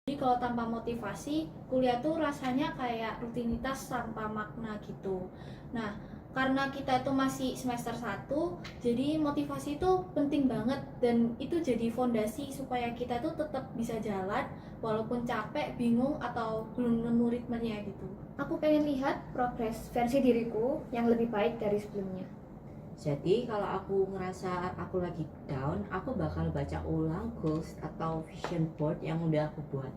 Jadi kalau tanpa motivasi, kuliah tuh rasanya kayak rutinitas tanpa makna gitu. Nah, karena kita itu masih semester 1, jadi motivasi itu penting banget dan itu jadi fondasi supaya kita tuh tetap bisa jalan walaupun capek, bingung atau belum nemu ritmenya gitu. Aku pengen lihat progres versi diriku yang lebih baik dari sebelumnya. Jadi kalau aku ngerasa aku lagi down, aku bakal baca ulang goals atau vision board yang udah aku buat.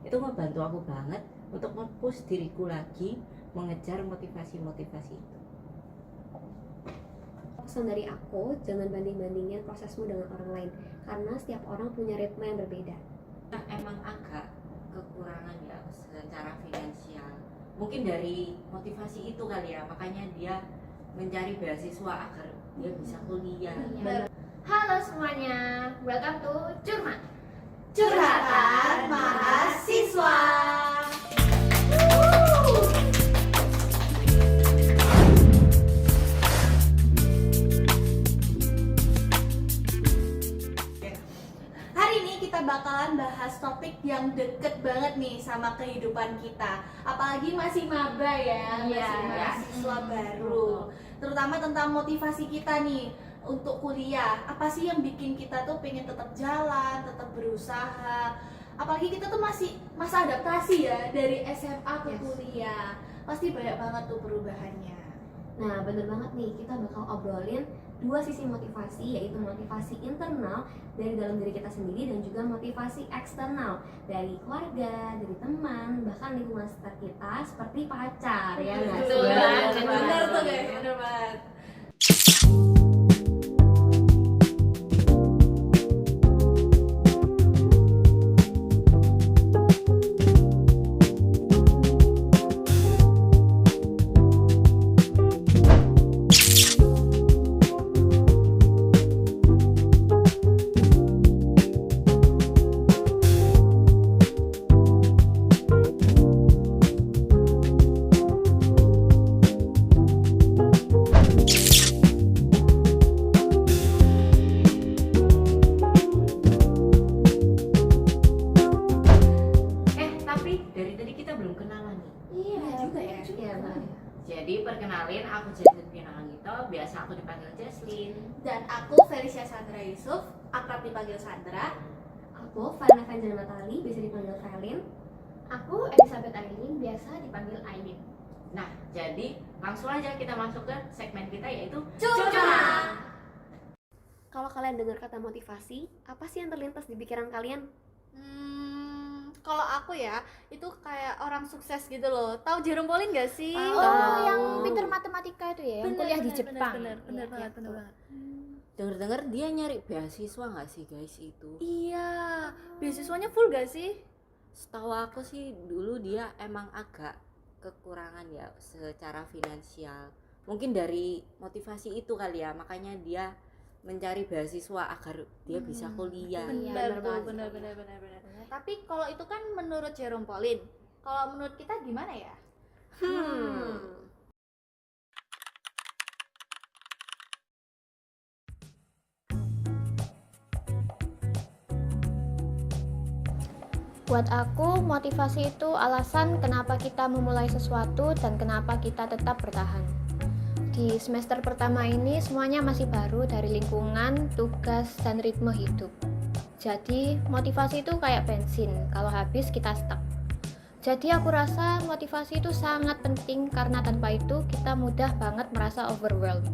Itu ngebantu aku banget untuk nge-push diriku lagi mengejar motivasi-motivasi itu. Pesan dari aku, jangan banding-bandingin prosesmu dengan orang lain, karena setiap orang punya ritme yang berbeda. Nah, emang agak kekurangan ya secara finansial. Mungkin dari motivasi itu kali ya, makanya dia mencari beasiswa agar dia bisa kuliah. Halo semuanya, welcome to Curma. Curhatan Mahasiswa. Hari ini kita bakalan bahas topik yang deket banget nih sama kehidupan kita. Apalagi masih maba ya, masih mahasiswa baru. Terutama tentang motivasi kita nih untuk kuliah. Apa sih yang bikin kita tuh pengen tetap jalan, tetap berusaha? Apalagi kita tuh masih masa adaptasi ya dari SMA ke kuliah. Pasti banyak banget tuh perubahannya. Nah, bener banget nih, kita bakal obrolin dua sisi motivasi, yaitu motivasi internal dari dalam diri kita sendiri dan juga motivasi eksternal dari keluarga, dari teman, bahkan lingkungan sekitar kita seperti pacar, ya nggak sih? Bener tuh guys, bener banget. Tapi dari tadi kita belum kenalan nih. Iya juga ya. Iya, Mbak. Jadi perkenalin, aku Jesslyn Pinanganggito, biasa aku dipanggil Jesslyn. Dan aku Felicia Sandra Yusuf, akrab dipanggil Sandra. Aku Farina Vanjana Natali, bisa dipanggil Felin. Aku Elizabeth Aileen, biasa dipanggil Aileen. Nah, jadi langsung aja kita masuk ke segmen kita yaitu Curma. Kalau kalian dengar kata motivasi, apa sih yang terlintas di pikiran kalian? Kalau aku ya, itu kayak orang sukses gitu loh. Tahu Jerome Pauline gak sih? Oh, yang pinter matematika itu ya, yang kuliah di Jepang. Bener Iya, banget, gitu. bener banget. Dengar-dengar dia nyari beasiswa nggak sih guys itu? Iya, beasiswanya full gak sih? Setahu aku sih dulu dia emang agak kekurangan ya secara finansial. Mungkin dari motivasi itu kali ya, makanya dia mencari beasiswa agar dia bisa kuliah. Iya, Bener bener tuh, banget. bener. Tapi kalau itu kan menurut Jerome Pauline. Kalau menurut kita gimana ya? Buat aku, motivasi itu alasan kenapa kita memulai sesuatu dan kenapa kita tetap bertahan. Di semester pertama ini semuanya masih baru dari lingkungan, tugas, dan ritme hidup. Jadi, motivasi itu kayak bensin, kalau habis kita stuck. Jadi aku rasa motivasi itu sangat penting karena tanpa itu kita mudah banget merasa overwhelmed.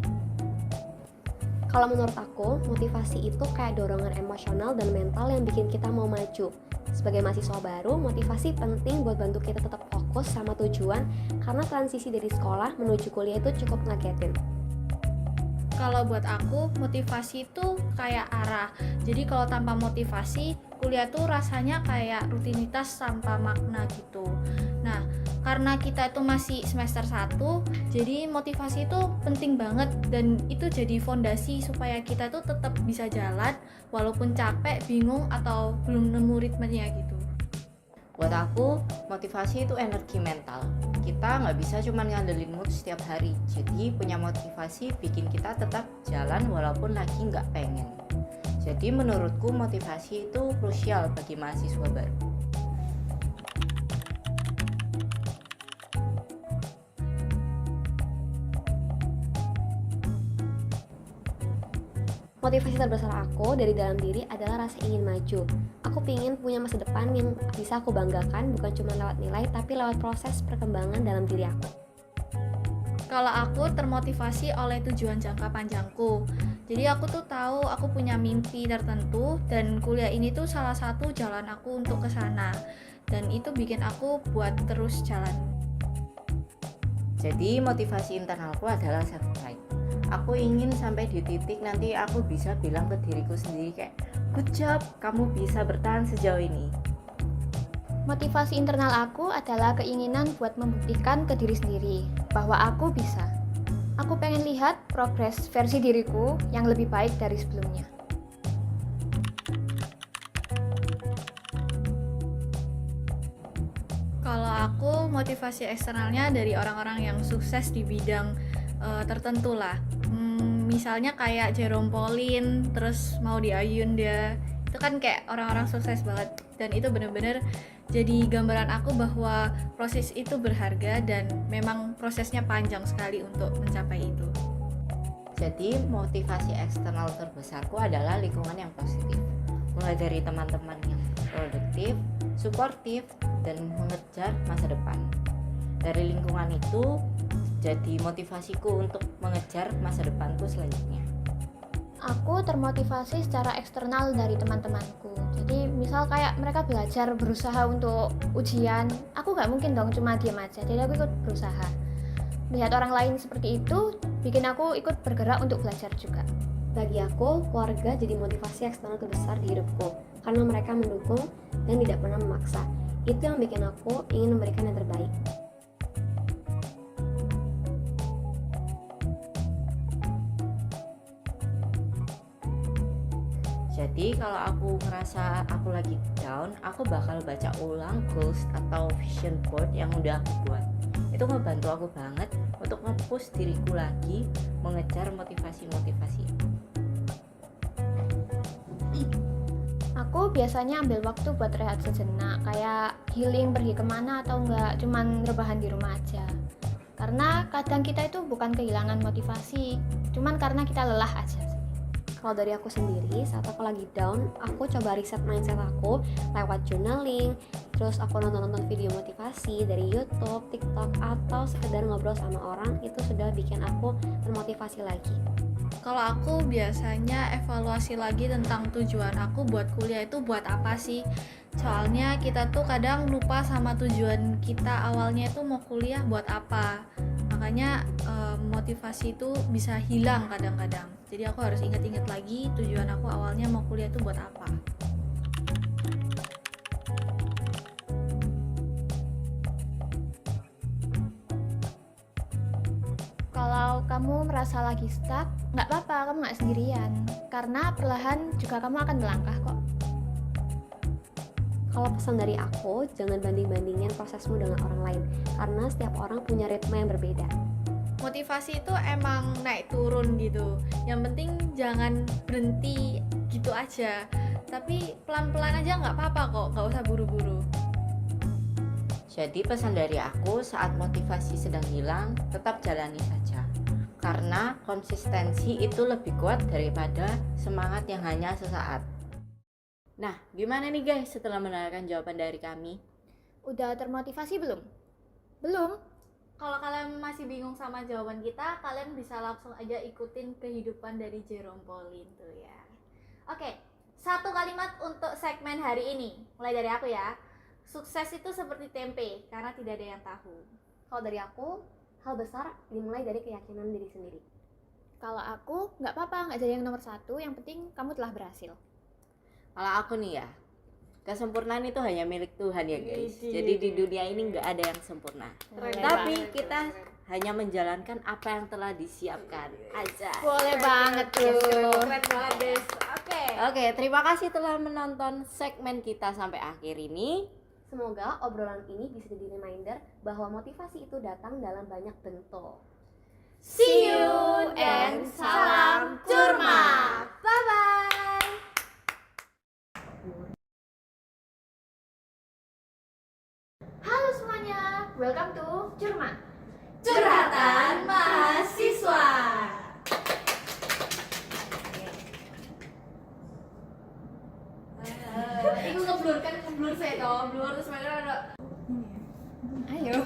Kalau menurut aku, motivasi itu kayak dorongan emosional dan mental yang bikin kita mau maju. Sebagai mahasiswa baru, motivasi penting buat bantu kita tetap fokus sama tujuan karena transisi dari sekolah menuju kuliah itu cukup ngagetin. Kalau buat aku, motivasi itu kayak arah. Jadi kalau tanpa motivasi, kuliah tuh rasanya kayak rutinitas tanpa makna gitu. Nah, karena kita itu masih semester 1, jadi motivasi itu penting banget dan itu jadi fondasi supaya kita tuh tetap bisa jalan walaupun capek, bingung atau belum nemu ritmenya gitu. Buat aku, motivasi itu energi mental. Kita nggak bisa cuma ngandelin mood setiap hari. Jadi punya motivasi bikin kita tetap jalan walaupun lagi nggak pengen. Jadi menurutku motivasi itu krusial bagi mahasiswa baru. Motivasi terbesar aku dari dalam diri adalah rasa ingin maju. Aku ingin punya masa depan yang bisa aku banggakan, bukan cuma lewat nilai, tapi lewat proses perkembangan dalam diri aku. Kalau aku termotivasi oleh tujuan jangka panjangku. Jadi aku tuh tahu aku punya mimpi tertentu dan kuliah ini tuh salah satu jalan aku untuk ke sana. Dan itu bikin aku buat terus jalan. Jadi motivasi internalku adalah self pride. Aku ingin sampai di titik nanti aku bisa bilang ke diriku sendiri kayak, good job, kamu bisa bertahan sejauh ini. Motivasi internal aku adalah keinginan buat membuktikan ke diri sendiri bahwa aku bisa. Aku pengen lihat progres versi diriku yang lebih baik dari sebelumnya. Kalau aku motivasi eksternalnya dari orang-orang yang sukses di bidang tertentu lah. Misalnya kayak Jerome Pauline, terus Maudy Ayunda, itu kan kayak orang-orang sukses banget. Dan itu bener-bener jadi gambaran aku bahwa proses itu berharga dan memang prosesnya panjang sekali untuk mencapai itu. Jadi motivasi eksternal terbesarku adalah lingkungan yang positif. Mulai dari teman-teman yang produktif, suportif, dan mengejar masa depan. Dari lingkungan itu jadi motivasiku untuk mengejar masa depanku selanjutnya. Aku termotivasi secara eksternal dari teman-temanku. Jadi misal kayak mereka belajar berusaha untuk ujian, aku gak mungkin dong cuma diam aja. Jadi aku ikut berusaha. Lihat orang lain seperti itu, bikin aku ikut bergerak untuk belajar juga. Bagi aku, keluarga jadi motivasi eksternal terbesar di hidupku karena mereka mendukung dan tidak pernah memaksa. Itu yang bikin aku ingin memberikan yang terbaik. Jadi kalau aku ngerasa aku lagi down, aku bakal baca ulang goals atau vision board yang udah aku buat. Itu ngebantu aku banget untuk nge-push diriku lagi mengejar motivasi-motivasi. Aku biasanya ambil waktu buat rehat sejenak, kayak healing, pergi kemana atau enggak, cuman rebahan di rumah aja. Karena kadang kita itu bukan kehilangan motivasi, cuman karena kita lelah aja. Kalau dari aku sendiri, saat aku lagi down, aku coba riset mindset aku lewat journaling, terus aku nonton video motivasi dari YouTube, TikTok, atau sekedar ngobrol sama orang, itu sudah bikin aku termotivasi lagi. Kalau aku biasanya evaluasi lagi tentang tujuan aku buat kuliah itu buat apa sih? Soalnya kita tuh kadang lupa sama tujuan kita awalnya itu mau kuliah buat apa. Makanya motivasi itu bisa hilang kadang-kadang. Jadi aku harus inget-inget lagi tujuan aku awalnya mau kuliah itu buat apa. Kalau kamu merasa lagi stuck, nggak apa-apa, kamu nggak sendirian. Karena perlahan juga kamu akan melangkah kok. Kalau pesan dari aku, jangan banding-bandingin prosesmu dengan orang lain, karena setiap orang punya ritme yang berbeda. Motivasi itu emang naik turun gitu. Yang penting jangan berhenti gitu aja. Tapi pelan-pelan aja nggak apa-apa kok, nggak usah buru-buru. Jadi pesan dari aku, saat motivasi sedang hilang, tetap jalani saja. Karena konsistensi itu lebih kuat daripada semangat yang hanya sesaat. Nah, gimana nih guys setelah mendengarkan jawaban dari kami? Udah termotivasi belum? Belum? Kalau kalian masih bingung sama jawaban kita, kalian bisa langsung aja ikutin kehidupan dari Jerome Pauline tuh ya. Oke, satu kalimat untuk segmen hari ini. Mulai dari aku ya. Sukses itu seperti tempe, karena tidak ada yang tahu. Kalau dari aku, hal besar dimulai dari keyakinan diri sendiri. Kalau aku, nggak apa-apa, nggak jadi yang nomor satu, yang penting kamu telah berhasil. Kalau aku nih ya, kesempurnaan itu hanya milik Tuhan ya guys. Jadi di dunia ini nggak ada yang sempurna. Tapi kita hanya menjalankan apa yang telah disiapkan aja. Boleh banget tuh. Keren banget guys. Oke, terima kasih telah menonton segmen kita sampai akhir ini. Semoga obrolan ini bisa jadi reminder bahwa motivasi itu datang dalam banyak bentuk. See you and salam Curma. Bye bye. Halo semuanya, welcome to Curma. Curhatan mahasiswa. blur kan blur saya toh blur terus mereka ada Ayo.